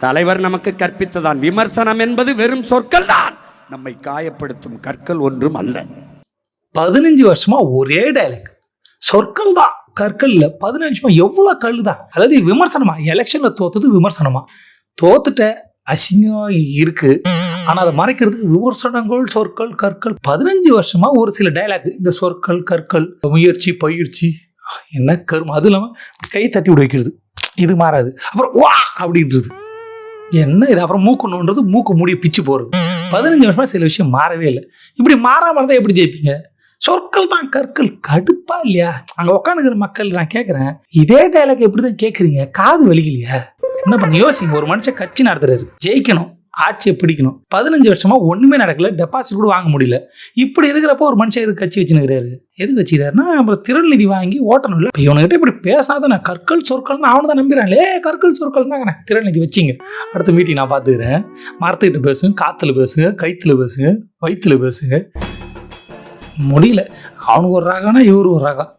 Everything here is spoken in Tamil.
தலைவர் நமக்கு கற்பித்ததான் விமர்சனம் என்பது வெறும் சொற்கள் தான், நம்மை காயப்படுத்தும் கற்கள் ஒன்றும் அல்ல. 15 வருஷமா ஒரே டைலாக், சொற்கள் தான் கற்கள் இல்ல. 15 வருஷமா எவ்வளவு கல் தான். அதாவது விமர்சனமா, எலெக்ஷன்ல தோத்தது விமர்சனமா, தோத்துட்ட அசிங்கம் இருக்கு, ஆனா அதை மறைக்கிறதுக்கு விமர்சனங்கள், சொற்கள், கற்கள். 15 வருஷமா ஒரு சில டைலாக், இந்த சொற்கள், கற்கள், முயற்சி, பயிற்சி, என்ன கரும. அது இல்லாம கை தட்டி விட வைக்கிறது, இது மாறாது. அப்புறம் வா அப்படின்றது என்ன இது, அப்புறம் மூக்கு நோன்றது, மூக்கு மூடிய பிச்சு போறது. 15 வருஷமா சில விஷயம் மாறவே இல்லை. இப்படி மாறாம இருந்தா எப்படி ஜெயிப்பீங்க? சொற்கள் தான் கற்கள். கடுப்பா இல்லையா? அங்க உட்காந்துக்கிற மக்கள் நான் கேட்கறேன், இதே டைலாக் எப்படிதான் கேட்குறீங்க? காது வலிக்கலையா? என்ன பண்ண யோசிங்க. ஒரு மனுஷன் கட்சி நடத்துறாரு, ஜெயிக்கணும், ஆட்சியை பிடிக்கணும். 15 வருஷமா ஒண்ணுமே நடக்கல, டெபாசிட் கூட வாங்க முடியல. இப்படி இருக்கிறப்போ ஒரு மனுஷன் எதுக்கு கட்சி வச்சுருக்கிறாரு? எதுக்கு வச்சுக்கிறாருன்னா அப்புறம் திறன் நிதி வாங்கி ஓட்டணும் இல்லை. இப்போ இவனுக்கிட்ட இப்படி பேசாத நான் கற்கள் சொற்கள்னு அவனை தான் நம்புறான்லே. கற்கள் சொற்கள் தாங்க, திறன் நிதி வச்சிங்க. அடுத்த மீட்டிங் நான் பார்த்துக்கிறேன். மரத்துக்கிட்ட பேசுங்க, காத்துல பேசுங்க, கைத்துல பேசுங்க, வயிற்றுல பேசுங்க. முடியல. அவனுக்கு ஒரு ராகம்னா இவரு ஒரு ராகம்.